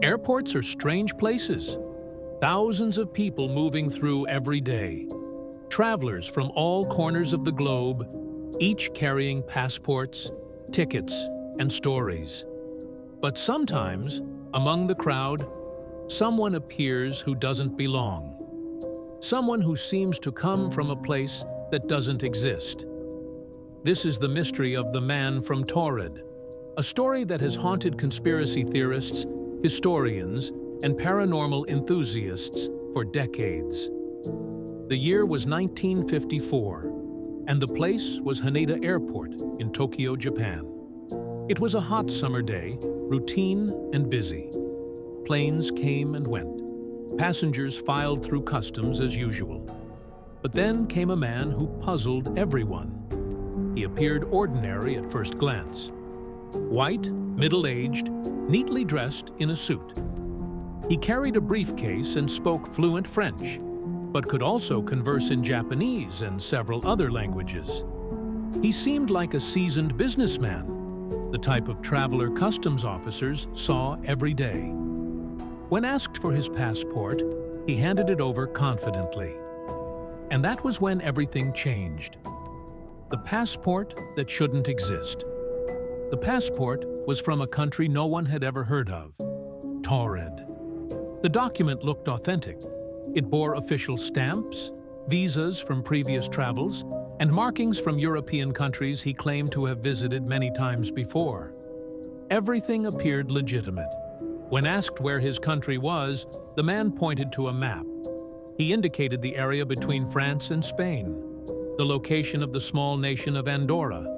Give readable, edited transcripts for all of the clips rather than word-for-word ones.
Airports are strange places. Thousands of people moving through every day. Travelers from all corners of the globe, each carrying passports, tickets, and stories. But sometimes, among the crowd, someone appears who doesn't belong. Someone who seems to come from a place that doesn't exist. This is the mystery of the man from Taured, a story that has haunted conspiracy theorists, historians, and paranormal enthusiasts for decades. The year was 1954, and the place was Haneda Airport in Tokyo, Japan. It was a hot summer day, routine and busy. Planes came and went. Passengers filed through customs as usual. But then came a man who puzzled everyone. He appeared ordinary at first glance. White, middle-aged, neatly dressed in a suit. He carried a briefcase and spoke fluent French, but could also converse in Japanese and several other languages. He seemed like a seasoned businessman, the type of traveler customs officers saw every day. When asked for his passport, he handed it over confidently. And that was when everything changed. The passport that shouldn't exist. The passport was from a country no one had ever heard of, Taured. The document looked authentic. It bore official stamps, visas from previous travels, and markings from European countries he claimed to have visited many times before. Everything appeared legitimate. When asked where his country was, the man pointed to a map. He indicated the area between France and Spain, the location of the small nation of Andorra.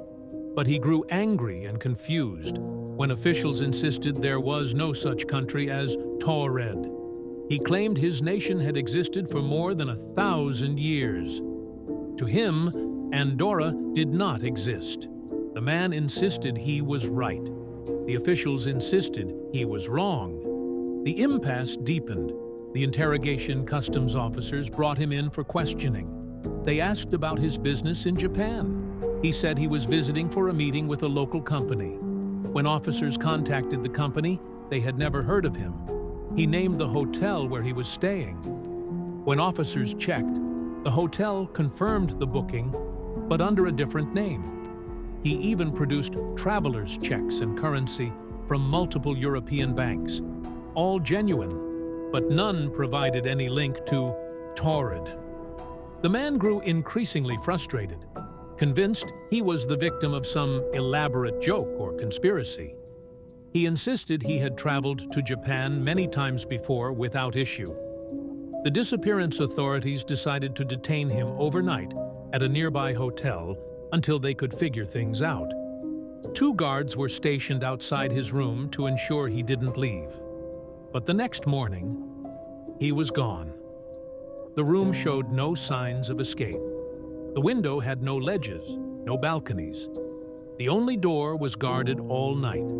But he grew angry and confused when officials insisted there was no such country as Taured. He claimed his nation had existed for more than 1,000 years. To him, Andorra did not exist. The man insisted he was right. The officials insisted he was wrong. The impasse deepened. The interrogation customs officers brought him in for questioning. They asked about his business in Japan. He said he was visiting for a meeting with a local company. When officers contacted the company, they had never heard of him. He named the hotel where he was staying. When officers checked, the hotel confirmed the booking, but under a different name. He even produced traveler's checks and currency from multiple European banks, all genuine, but none provided any link to Taured. The man grew increasingly frustrated, convinced he was the victim of some elaborate joke or conspiracy. He insisted he had traveled to Japan many times before without issue. The disappearance authorities decided to detain him overnight at a nearby hotel until they could figure things out. 2 guards were stationed outside his room to ensure he didn't leave. But the next morning, he was gone. The room showed no signs of escape. The window had no ledges, no balconies. The only door was guarded all night.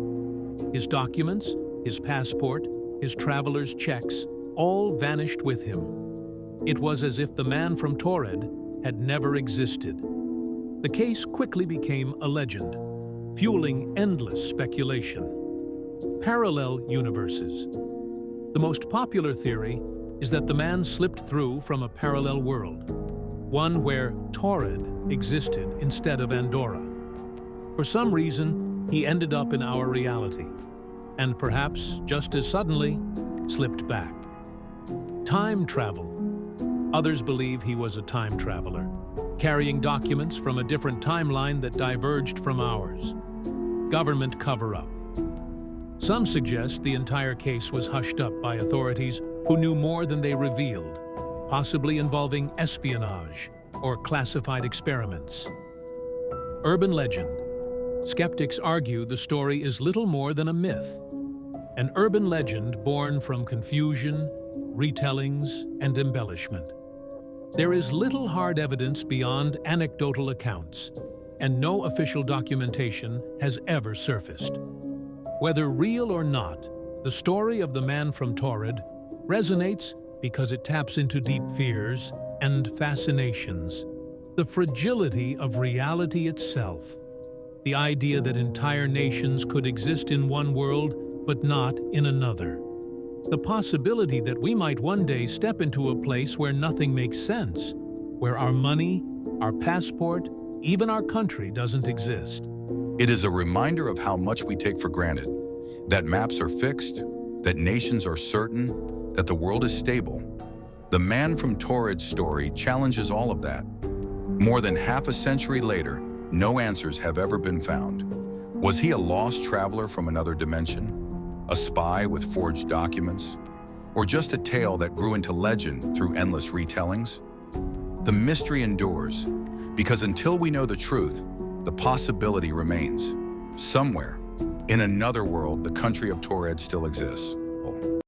His documents, his passport, his traveler's checks, all vanished with him. It was as if the man from Taured had never existed. The case quickly became a legend, fueling endless speculation. Parallel universes. The most popular theory is that the man slipped through from a parallel world, one where Taured existed instead of Andorra. For some reason, he ended up in our reality, and perhaps just as suddenly, slipped back. Time travel. Others believe he was a time traveler, carrying documents from a different timeline that diverged from ours. Government cover-up. Some suggest the entire case was hushed up by authorities who knew more than they revealed, possibly involving espionage or classified experiments. Urban legend. Skeptics argue the story is little more than a myth, an urban legend born from confusion, retellings, and embellishment. There is little hard evidence beyond anecdotal accounts, and no official documentation has ever surfaced. Whether real or not, the story of the man from Taured resonates because it taps into deep fears and fascinations, the fragility of reality itself, the idea that entire nations could exist in one world but not in another, The possibility that we might one day step into a place where nothing makes sense, where our money, our passport, even our country doesn't exist. It is a reminder of how much we take for granted, that maps are fixed, that nations are certain, that the world is stable. The man from Taured's story challenges all of that. More than half a century later, no answers have ever been found. Was he a lost traveler from another dimension? A spy with forged documents? Or just a tale that grew into legend through endless retellings? The mystery endures, because until we know the truth, the possibility remains. Somewhere, in another world, the country of Taured still exists.